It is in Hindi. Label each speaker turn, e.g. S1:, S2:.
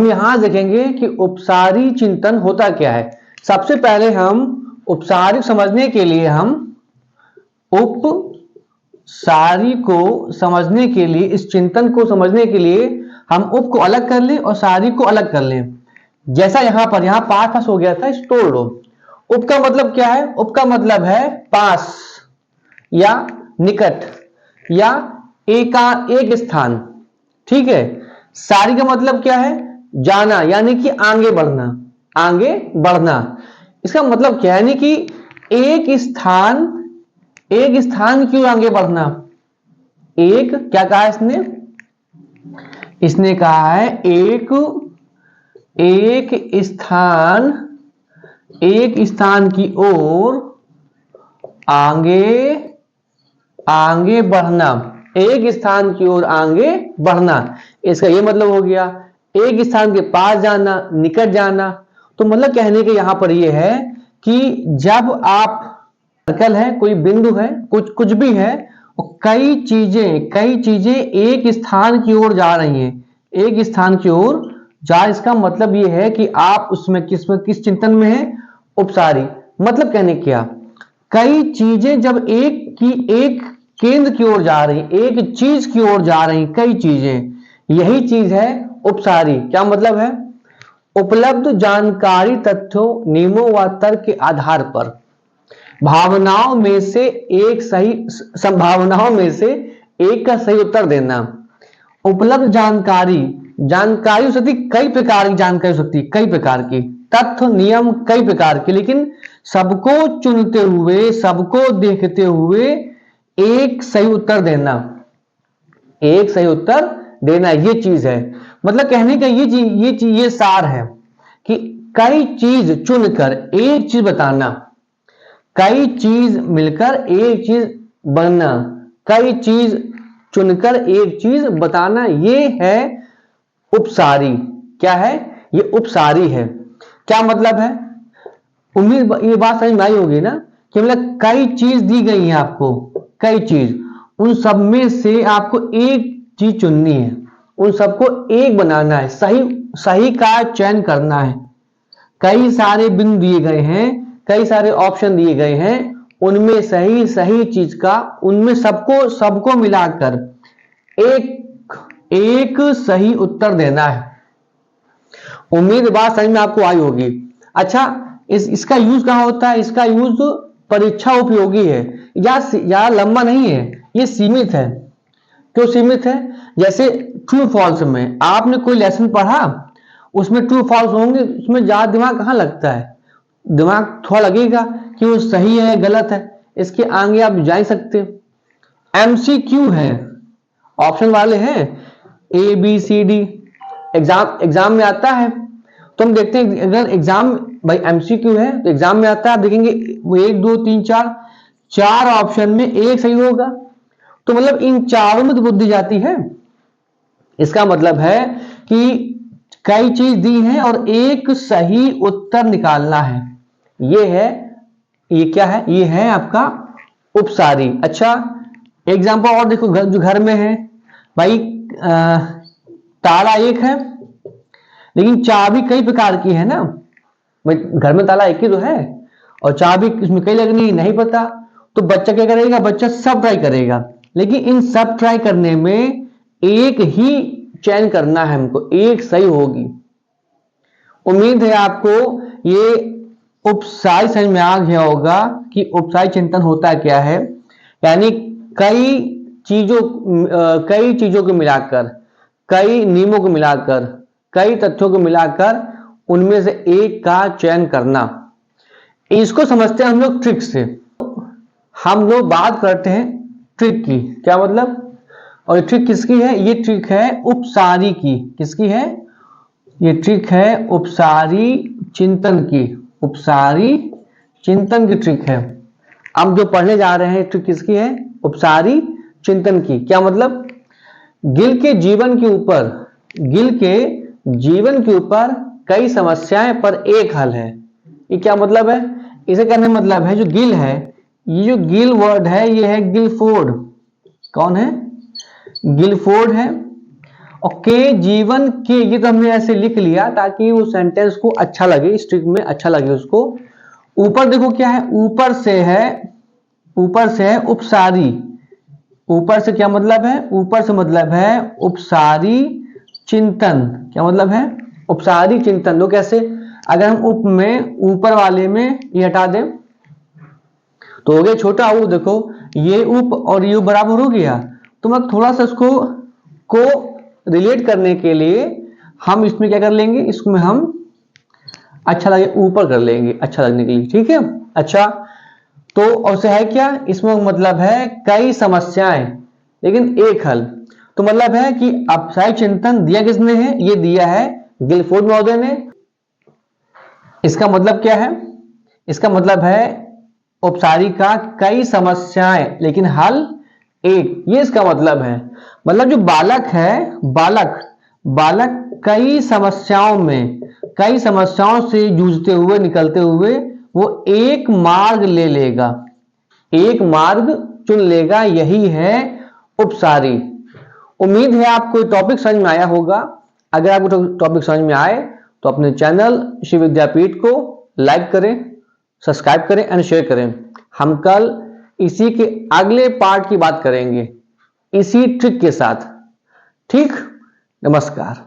S1: हम यहां देखेंगे कि उपसारी चिंतन होता क्या है। सबसे पहले हम उपसारी समझने के लिए हम उपसारी को समझने के लिए, इस चिंतन को समझने के लिए हम उप को अलग कर लें और सारी को अलग कर लें। जैसा यहां पास हो गया था, इस तोड़ लो। उप का मतलब क्या है? उप का मतलब है पास या निकट या एक स्थान, ठीक है। सारी का मतलब क्या है? जाना, यानी कि आगे बढ़ना, आगे बढ़ना। इसका मतलब क्या है? यानी कि एक स्थान की ओर आगे बढ़ना। एक क्या कहा इसने कहा है एक स्थान की ओर आगे बढ़ना, एक स्थान की ओर आगे बढ़ना। इसका यह मतलब हो गया एक स्थान के पास जाना, निकट जाना। तो मतलब कहने के यहां पर यह है कि जब आप सर्कल है, कोई बिंदु है, कुछ भी है, कई चीजें एक स्थान की ओर जा रही हैं, एक स्थान की ओर जा, इसका मतलब यह है कि आप उसमें किस चिंतन में है? उपसारी। मतलब कहने क्या, कई चीजें जब एक केंद्र की ओर जा रही, एक चीज की ओर जा रही, कई चीजें, यही चीज है उपसारी। क्या मतलब है? उपलब्ध जानकारी, तथ्यों, नियमों व तर्क के आधार पर संभावनाओं में से एक का सही उत्तर देना। उपलब्ध जानकारी हो सकती, कई प्रकार की जानकारी हो सकती, कई प्रकार की तथ्य, नियम कई प्रकार के, लेकिन सबको चुनते हुए, सबको देखते हुए एक सही उत्तर देना, एक सही उत्तर देना, ये चीज है। मतलब कहने का ये सार है कि कई चीज चुनकर एक चीज बताना, कई चीज मिलकर एक चीज बनना, कई चीज चुनकर एक चीज बताना, ये है उपसारी। क्या है? ये उपसारी है। क्या मतलब है? उम्मीद ये बात समझ में आई होगी ना, कि मतलब कई चीज दी गई है आपको, कई चीज, उन सब में से आपको एक चीज चुननी है, उन सबको एक बनाना है, सही का चयन करना है। कई सारे बिंदु दिए गए हैं, कई सारे ऑप्शन दिए गए हैं, उनमें सही चीज का, उनमें सबको मिलाकर एक सही उत्तर देना है। उम्मीद बात समझ में आपको आई होगी। अच्छा, इसका यूज कहां होता है? इसका यूज परीक्षा उपयोगी है, या लंबा नहीं है, ये सीमित है। क्यों सीमित है? जैसे ट्रू फॉल्स में आपने कोई लेसन पढ़ा, उसमें ट्रू फॉल्स होंगे, उसमें ज्यादा दिमाग कहां लगता है? दिमाग थोड़ा लगेगा कि वो सही है गलत है, इसके आगे आप जा ही सकते। एमसीक्यू है, ऑप्शन वाले हैं, A B C D, exam में आता है। तो हम देखते हैं, अगर एग्जाम भाई एमसीक्यू है तो एग्जाम में आता है, आप देखेंगे 1 2 3 4 ऑप्शन में एक सही होगा। तो मतलब इन चारों में तो बुद्धि जाती है। इसका मतलब है कि कई चीज दी है और एक सही उत्तर निकालना है। ये क्या है? ये है आपका उपसारी। अच्छा, एग्जाम्पल और देखो, जो घर में है भाई, ताला एक है, लेकिन चाबी कई प्रकार की है ना भाई। घर में ताला एक ही तो है और चाबी इसमें कई लगनी, नहीं पता। तो बच्चा क्या करेगा? बच्चा सब ट्राई करेगा, लेकिन इन सब ट्राई करने में एक ही चयन करना है हमको, एक सही होगी। उम्मीद है आपको ये उपसारी समझ में आ गया होगा कि उपसारी चिंतन होता क्या है। यानी कई चीजों को मिलाकर, कई नियमों को मिलाकर, कई तथ्यों को मिलाकर उनमें से एक का चयन करना। इसको समझते हैं हम लोग ट्रिक से। हम लोग बात करते हैं ट्रिक की। क्या मतलब? और ये ट्रिक किसकी है? ये ट्रिक है उपसारी की। किसकी है? ये ट्रिक है उपसारी चिंतन की। उपसारी चिंतन की ट्रिक है। अब जो पढ़ने जा रहे हैं ट्रिक किसकी है? उपसारी चिंतन की। क्या मतलब? गिल के जीवन के ऊपर कई समस्याएं पर एक हल है। ये क्या मतलब है? इसे कहने मतलब है, जो गिल है, ये जो गिल वर्ड है, ये है गिलफोर्ड। कौन है? गिलफोर्ड है। और के जीवन के, ये तो हमने ऐसे लिख लिया ताकि वो सेंटेंस को अच्छा लगे, इस ट्रिक में अच्छा लगे उसको। ऊपर देखो क्या है, ऊपर से है उपसारी। ऊपर से क्या मतलब है, ऊपर से मतलब है उपसारी चिंतन। क्या मतलब है, उपसारी चिंतन। तो कैसे, अगर हम उप में ऊपर वाले में ये हटा दें तो हो गया छोटा ऊ। देखो ये उप और ये बराबर हो गया। तो मैं थोड़ा सा इसको को रिलेट करने के लिए हम इसमें क्या कर लेंगे, इसमें हम अच्छा लगे ऊपर कर लेंगे, अच्छा लगने के लिए, ठीक है। अच्छा, तो और से है क्या, इसमें मतलब है कई समस्याएं लेकिन एक हल। तो मतलब है कि अपसारी चिंतन दिया किसने है, ये दिया है गिलफोर्ड महोदय ने। इसका मतलब क्या है, इसका मतलब है उपसारी का कई समस्याएं लेकिन हल एक, ये इसका मतलब है। मतलब जो बालक है, बालक कई समस्याओं से जूझते हुए, निकलते हुए वो एक मार्ग ले लेगा, एक मार्ग चुन लेगा, यही है उपसारी। उम्मीद है आपको टॉपिक समझ में आया होगा। अगर आपको टॉपिक समझ में आए तो अपने चैनल श्री विद्यापीठ को लाइक करें, सब्सक्राइब करें एंड शेयर करें। हम कल इसी के अगले पार्ट की बात करेंगे, इसी ट्रिक के साथ। ठीक, नमस्कार।